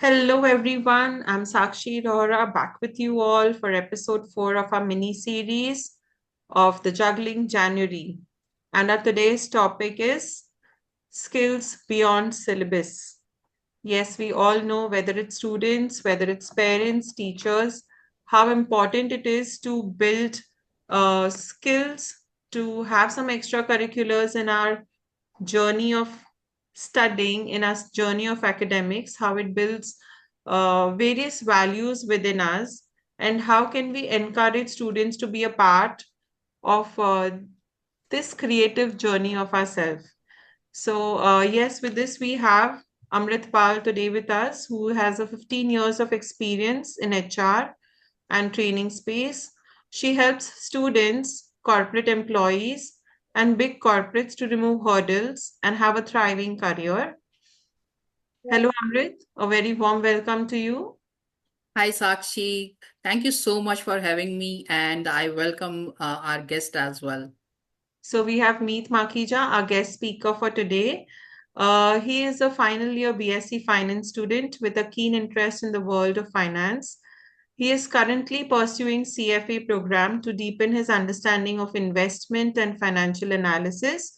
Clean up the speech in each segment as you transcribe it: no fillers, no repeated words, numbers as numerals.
Hello, everyone. I'm Sakshi Rohra back with you all for episode 4 of our mini series of the Juggling January. And our today's topic is Skills Beyond Syllabus. Yes, we all know whether it's students, whether it's parents, teachers, how important it is to build skills, to have some extracurriculars in our journey of studying, in our journey of academics, how it builds various values within us, and how can we encourage students to be a part of this creative journey of ourselves. So, yes, with this, we have Amritpal today with us, who has a 15 years of experience in HR and training space. She helps students, corporate employees, and big corporates to remove hurdles and have a thriving career. Hello, Amrit. A very warm welcome to you. Hi, Sakshi. Thank you so much for having me, and I welcome our guest as well. So we have Meet Makhija, our guest speaker for today. He is a final year BSc Finance student with a keen interest in the world of finance. He is currently pursuing CFA program to deepen his understanding of investment and financial analysis.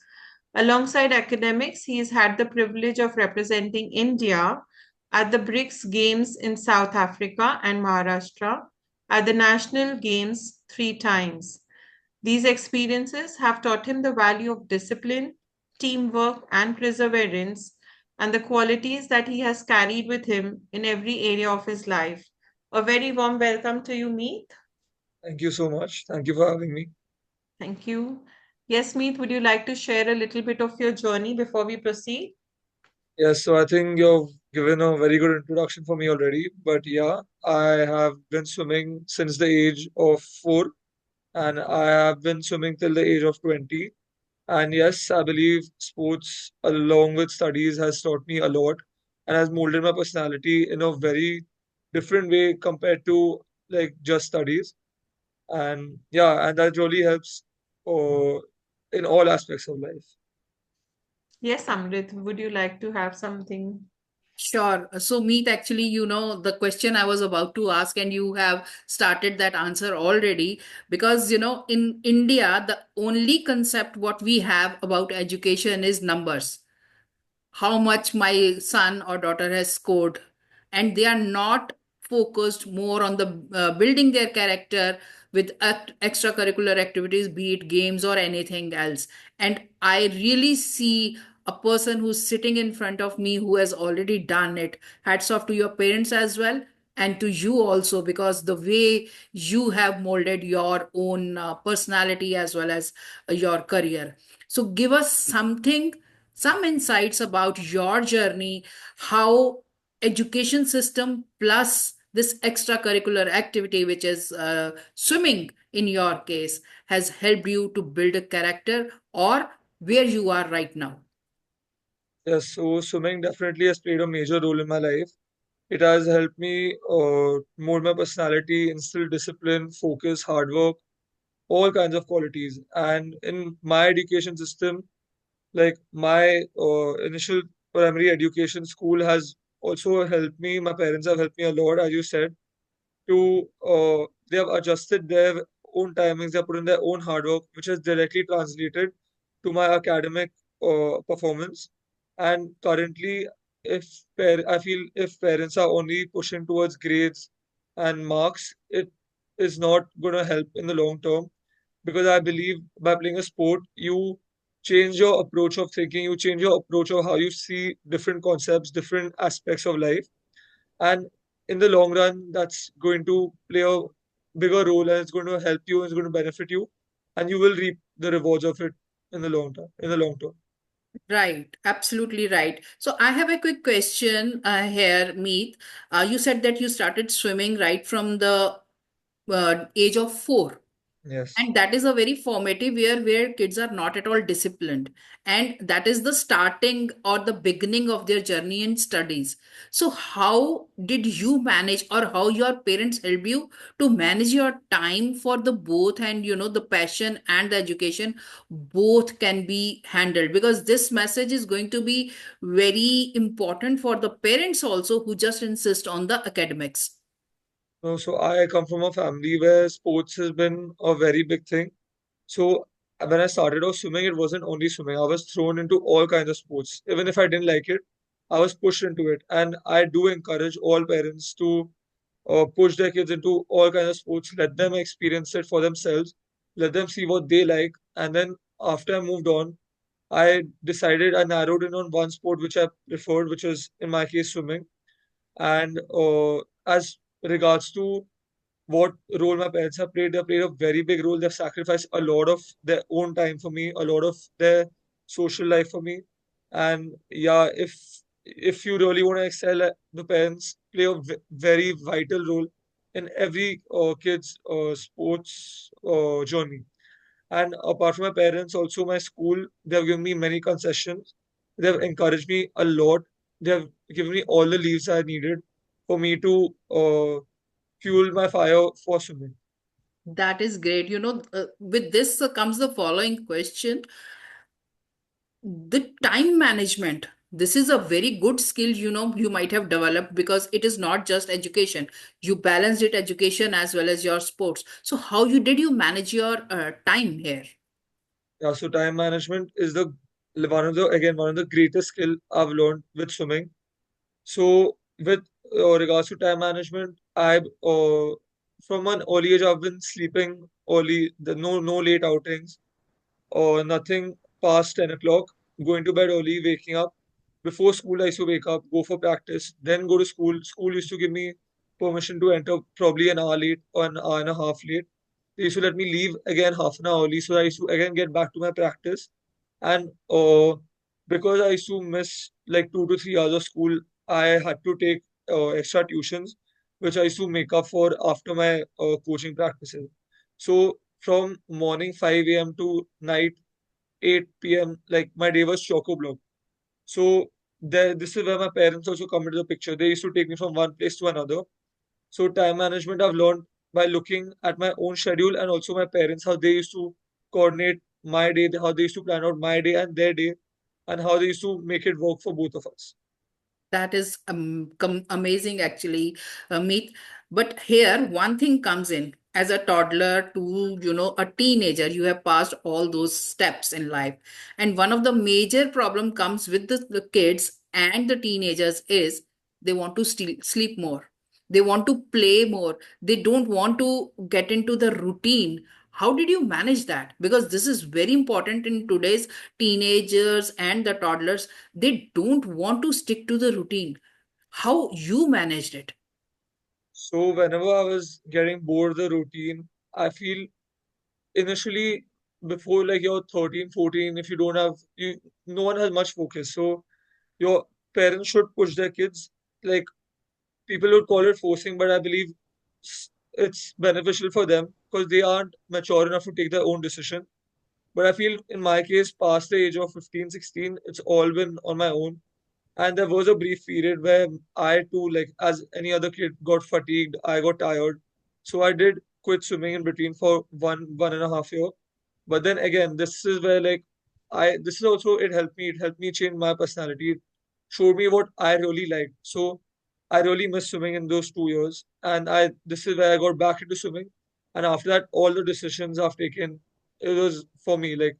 Alongside academics, he has had the privilege of representing India at the BRICS Games in South Africa and Maharashtra, at the National Games 3 times. These experiences have taught him the value of discipline, teamwork, and perseverance, and the qualities that he has carried with him in every area of his life. A very warm welcome to you, Meet. Thank you so much. Thank you for having me. Thank you. Yes, Meet, would you like to share a little bit of your journey before we proceed? Yes, so I think you've given a very good introduction for me already. But yeah, I have been swimming since the age of 4, and I have been swimming till the age of 20. And yes, I believe sports, along with studies, has taught me a lot and has molded my personality in a very different way compared to like just studies. And yeah, and that really helps uh, in all aspects of life. Yes, Amrit, would you like to have something? Sure. So, Meet, actually, the question I was about to ask, and you have started that answer already. Because, in India, the only concept what we have about education is numbers. How much my son or daughter has scored, and they are not focused more on the building their character with extracurricular activities, be it games or anything else. And I really see a person who's sitting in front of me who has already done it. Hats off to your parents as well, and to you also, because the way you have molded your own personality as well as your career. So give us some insights about your journey, how education system plus this extracurricular activity, which is swimming in your case, has helped you to build a character, or where you are right now. Yes, so swimming definitely has played a major role in my life. It has helped me mold my personality, instill discipline, focus, hard work, all kinds of qualities. And in my education system, like my initial primary education school has also helped me. My parents have helped me a lot, as you said, to they have adjusted their own timings, they have put in their own hard work, which has directly translated to my academic performance. And currently, I feel if parents are only pushing towards grades and marks, it is not going to help in the long term, because I believe by playing a sport, you change your approach of thinking, you change your approach of how you see different concepts, different aspects of life, and in the long run, that's going to play a bigger role, and it's going to help you, it's going to benefit you, and you will reap the rewards of it in the long term. In the long term. Right, absolutely right. So I have a quick question here, Meet. You said that you started swimming right from the age of 4. Yes. And that is a very formative year where kids are not at all disciplined. And that is the starting or the beginning of their journey in studies. So, how did you manage, or how your parents help you to manage your time for the both, and the passion and the education both can be handled? Because this message is going to be very important for the parents also who just insist on the academics. No, so I come from a family where sports has been a very big thing. So when I started off swimming, it wasn't only swimming. I was thrown into all kinds of sports. Even if I didn't like it, I was pushed into it. And I do encourage all parents to push their kids into all kinds of sports. Let them experience it for themselves. Let them see what they like. And then after I moved on, I narrowed in on one sport which I preferred, which was in my case swimming. And as regards to what role my parents have played, they've played a very big role. They've sacrificed a lot of their own time for me, a lot of their social life for me. And yeah, if you really want to excel, the parents play a very vital role in every kid's sports journey. And apart from my parents, also my school, they've given me many concessions. They've encouraged me a lot. They've given me all the leaves I needed for me to fuel my fire for swimming. That is great. With this comes the following question: the time management. This is a very good skill, you might have developed, because it is not just education. You balanced it, education as well as your sports. So how did you manage your time here? Yeah, so time management is the one of the greatest skill I've learned with swimming. So with regards to time management, I from an early age I've been sleeping early. No late outings or nothing past 10 o'clock. Going to bed early, waking up before school. I used to wake up, go for practice, then go to school. School used to give me permission to enter probably an hour late or an hour and a half late. They used to let me leave again half an hour early, so I used to again get back to my practice. And because I used to miss like 2 to 3 hours of school, I had to take extra tuitions, which I used to make up for after my coaching practices. So from morning 5 a.m. to night 8 p.m., like my day was choco block. So this is where my parents also come into the picture. They used to take me from one place to another. So time management I've learned by looking at my own schedule and also my parents, how they used to coordinate my day, how they used to plan out my day and their day, and how they used to make it work for both of us. That is amazing, actually, Meet. But here, one thing comes in. As a toddler to, a teenager, you have passed all those steps in life. And one of the major problem comes with the kids and the teenagers is they want to sleep more. They want to play more. They don't want to get into the routine. How did you manage that? Because this is very important in today's teenagers and the toddlers. They don't want to stick to the routine. How you managed it? So whenever I was getting bored of the routine, I feel initially before like you're 13, 14, if you don't have you no one has much focus. So your parents should push their kids. Like people would call it forcing, but I believe it's beneficial for them because they aren't mature enough to take their own decision. But I feel in my case, past the age of 15, 16, it's all been on my own. And there was a brief period where I too, like as any other kid, got fatigued. I got tired. So I did quit swimming in between for 1.5 year. But then again, this is where like this is also, it helped me change my personality. It showed me what I really liked. So I really missed swimming in those 2 years. And this is where I got back into swimming. And after that, all the decisions I've taken, it was for me. Like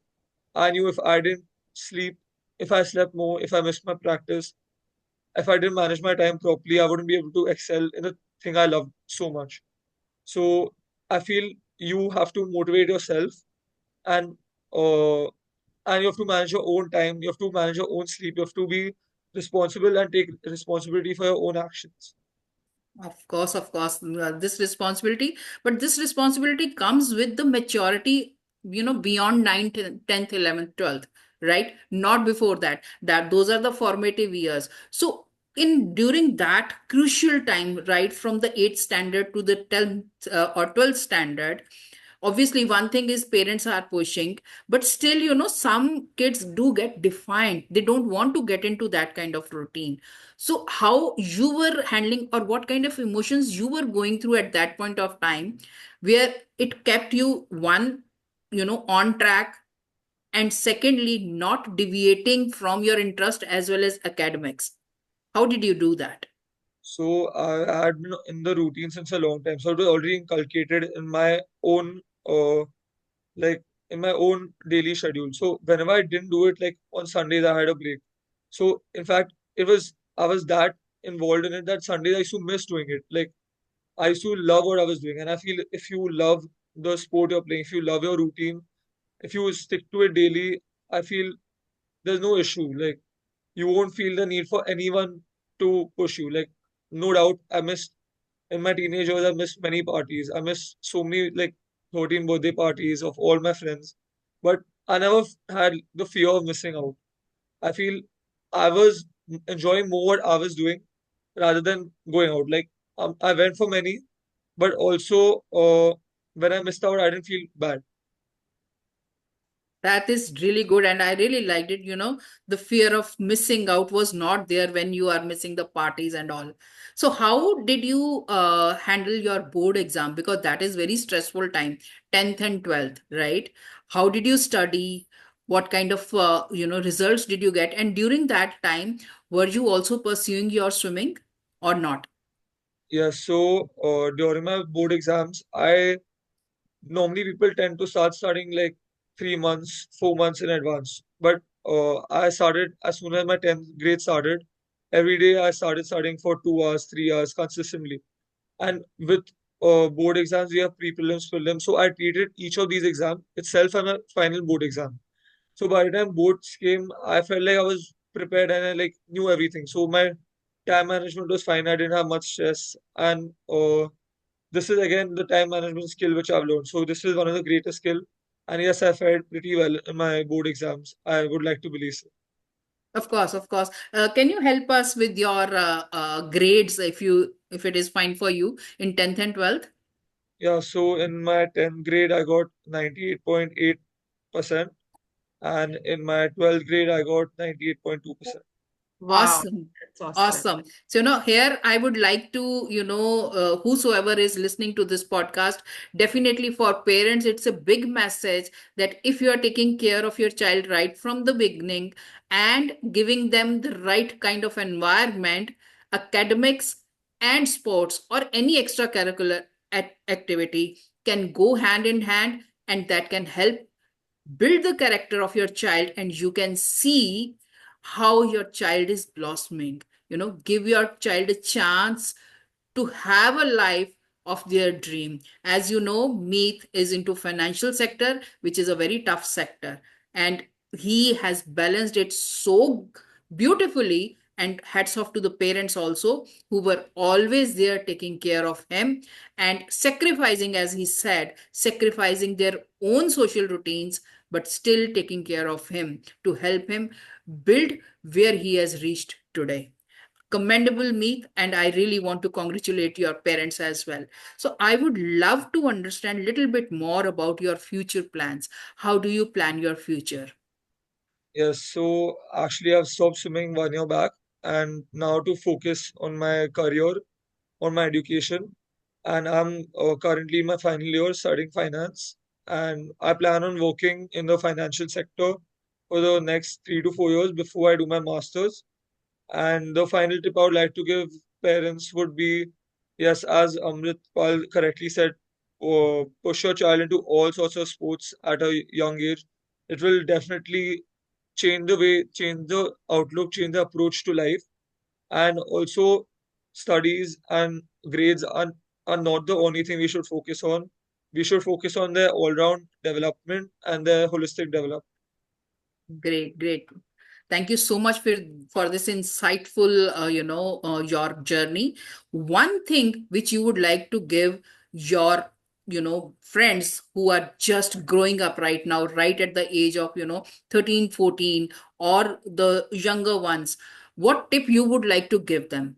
I knew if I didn't sleep, if I slept more, if I missed my practice, if I didn't manage my time properly, I wouldn't be able to excel in the thing I love so much. So I feel you have to motivate yourself and uh, and you have to manage your own time, you have to manage your own sleep, you have to be responsible and take responsibility for your own actions. Of course, this responsibility, but this responsibility comes with the maturity, beyond 9th, 10th, 11th, 12th, right? Not before that. That those are the formative years. So, in during that crucial time, right from the 8th standard to the 10th or 12th standard, Obviously, one thing is parents are pushing, but still, some kids do get defiant. They don't want to get into that kind of routine. So how you were handling, or what kind of emotions you were going through at that point of time, where it kept you, one, on track, and secondly, not deviating from your interest as well as academics? How did you do that? So I had been in the routine since a long time. So it was already inculcated in my own like in my own daily schedule. So whenever I didn't do it, like on Sundays, I had a break. So in fact, I was that involved in it that Sundays I used to miss doing it. Like I used to love what I was doing, and I feel if you love the sport you're playing, if you love your routine, if you stick to it daily, I feel there's no issue. Like you won't feel the need for anyone to push you. Like no doubt, I missed in my teenage years. I missed many parties. I missed so many like 13 birthday parties of all my friends, but I never had the fear of missing out. I feel I was enjoying more what I was doing rather than going out. Like I went for many, but also when I missed out, I didn't feel bad. That is really good, and I really liked it. The fear of missing out was not there when you are missing the parties and all. So, how did you handle your board exam? Because that is very stressful time, 10th and 12th, right? How did you study? What kind of results did you get? And during that time, were you also pursuing your swimming or not? Yeah, so during my board exams, I normally people tend to start studying like 3 months, 4 months in advance. But I started as soon as my 10th grade started. Every day I started studying for 2 hours, 3 hours consistently. And with board exams, we have pre-prelims, prelims. So I treated each of these exams itself as a final board exam. So by the time boards came, I felt like I was prepared and I like knew everything. So my time management was fine. I didn't have much stress, and this is again the time management skill which I've learned. So this is one of the greatest skill. And yes, I fared pretty well in my board exams. I would like to believe so. Of course, of course. Can you help us with your grades, if it is fine for you, in 10th and 12th? Yeah, so in my 10th grade, I got 98.8%, and in my 12th grade, I got 98.2%. Wow, Awesome. that's awesome. Awesome. So, here I would like to, whosoever is listening to this podcast, definitely for parents, it's a big message that if you are taking care of your child right from the beginning and giving them the right kind of environment, academics and sports or any extracurricular activity can go hand in hand, and that can help build the character of your child, and you can see how your child is blossoming. Give your child a chance to have a life of their dream. As you know, Meet is into financial sector, which is a very tough sector, and he has balanced it so beautifully. And hats off to the parents also, who were always there taking care of him and sacrificing, as he said, sacrificing their own social routines, but still taking care of him to help him build where he has reached today. Commendable, Meet, and I really want to congratulate your parents as well. So I would love to understand a little bit more about your future plans. How do you plan your future? Yes, so actually, I've stopped swimming 1 year back, and now to focus on my career, on my education. And I'm currently in my final year studying finance, and I plan on working in the financial sector for the next 3 to 4 years before I do my master's. And the final tip I would like to give parents would be, yes, as Amrit Pal correctly said, push your child into all sorts of sports at a young age. It will definitely change the outlook, change the approach to life. And also, studies and grades are not the only thing we should focus on. We should focus on their all-round development and their holistic development. Great, great. Thank you so much for this insightful, your journey. One thing which you would like to give your, friends who are just growing up right now, right at the age of, 13, 14, or the younger ones, what tip you would like to give them?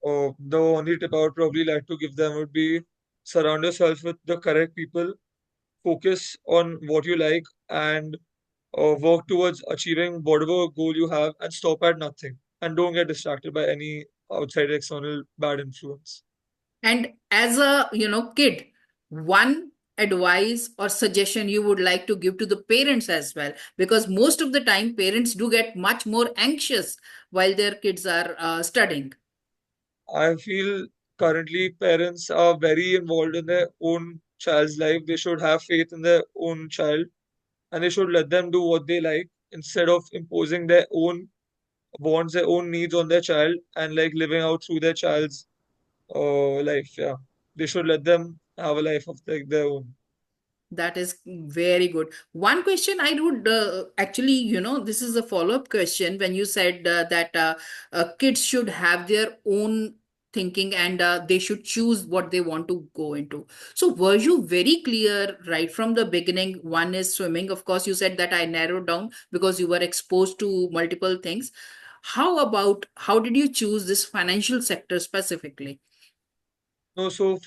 The only tip I would probably like to give them would be surround yourself with the correct people, focus on what you like and work towards achieving whatever goal you have and stop at nothing and don't get distracted by any outside external bad influence. And as a, kid, one advice or suggestion you would like to give to the parents as well, because most of the time parents do get much more anxious while their kids are studying. I feel currently parents are very involved in their own child's life. They should have faith in their own child and they should let them do what they like instead of imposing their own wants, their own needs on their child and like living out through their child's life. Yeah, they should let them have a life of like their own. That is very good. One question I would actually, this is a follow-up question when you said that kids should have their own thinking and they should choose what they want to go into. So, were you very clear right from the beginning? One is swimming. Of course, you said that I narrowed down because you were exposed to multiple things. How did you choose this financial sector specifically? No, so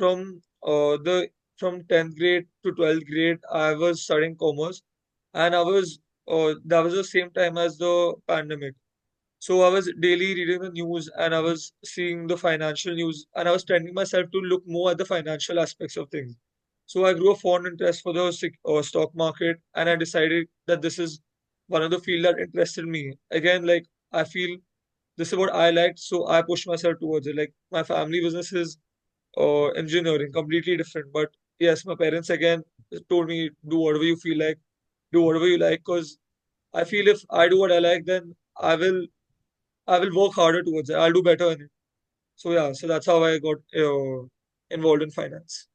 the from 10th grade to 12th grade, I was studying commerce, and that was the same time as the pandemic. So I was daily reading the news, and I was seeing the financial news, and I was training myself to look more at the financial aspects of things. So I grew a fond interest for the stock market, and I decided that this is one of the field that interested me. Again, like I feel this is what I liked, so I pushed myself towards it. Like my family business is engineering, completely different. But yes, my parents again told me do whatever you feel like, do whatever you like, because I feel if I do what I like, then I will work harder towards it. I'll do better in it. So yeah, so that's how I got involved in finance.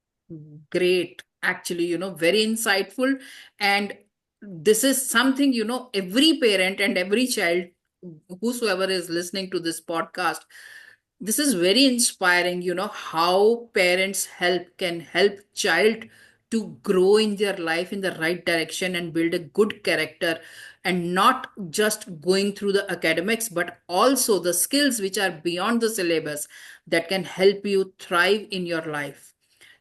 Great. Actually, very insightful. And this is something, every parent and every child, whosoever is listening to this podcast, this is very inspiring, how parents can help child to grow in their life in the right direction and build a good character, and not just going through the academics but also the skills which are beyond the syllabus that can help you thrive in your life.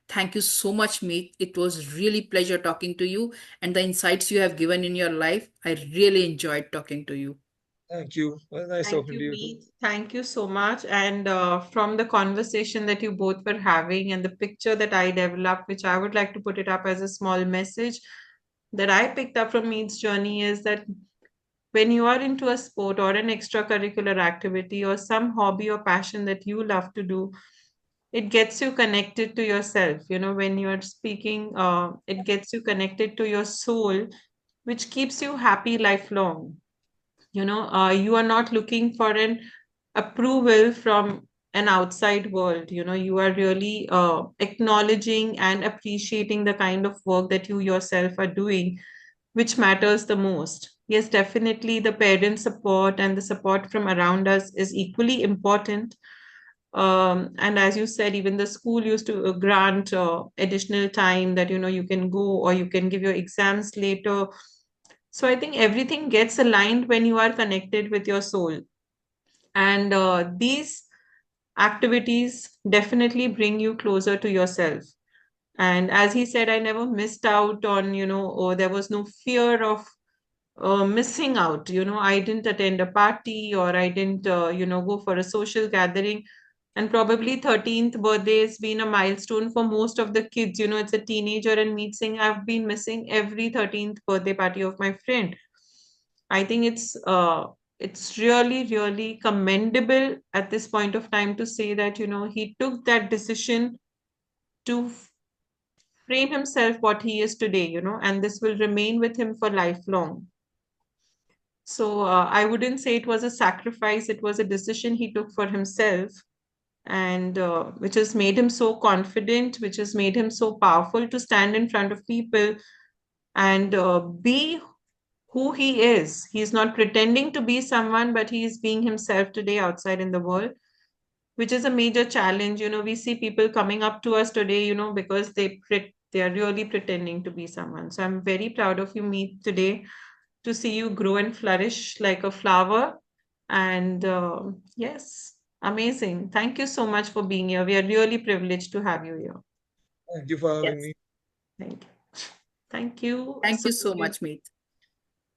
Thank you so much, Meet. It was really pleasure talking to you, and the insights you have given in your life. I really enjoyed talking to you. Thank you. Well, nice Thank talking you, to you too. Meet. Thank you so much. And from the conversation that you both were having and the picture that I developed, which I would like to put it up as a small message that I picked up from Meet's journey, is that when you are into a sport or an extracurricular activity or some hobby or passion that you love to do, it gets you connected to yourself. When you're speaking, it gets you connected to your soul, which keeps you happy lifelong. You are not looking for an approval from an outside world. You are really acknowledging and appreciating the kind of work that you yourself are doing, which matters the most. Yes, definitely the parent support and the support from around us is equally important. And as you said, even the school used to grant additional time that you can go or you can give your exams later. So I think everything gets aligned when you are connected with your soul. And these activities definitely bring you closer to yourself. And as he said, I never missed out on, or there was no fear of missing out. I didn't attend a party or I didn't, go for a social gathering. And probably 13th birthday has been a milestone for most of the kids. It's a teenager and Meet saying, I've been missing every 13th birthday party of my friend. I think it's really, really commendable at this point of time to say that, he took that decision to frame himself what he is today, and this will remain with him for lifelong. So I wouldn't say it was a sacrifice, it was a decision he took for himself, and which has made him so confident, which has made him so powerful to stand in front of people and be who he is. He's not pretending to be someone, but he is being himself today outside in the world, which is a major challenge. We see people coming up to us today, because they are really pretending to be someone. So I'm very proud of you, Meet, today to see you grow and flourish like a flower. And yes, amazing. Thank you so much for being here. We are really privileged to have you here. Thank you for having Yes. me. Thank you. Thank you. Thank So you so much, Meet.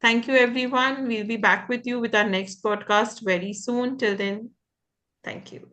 thank you, everyone. We'll be back with you with our next podcast very soon. Till then, thank you.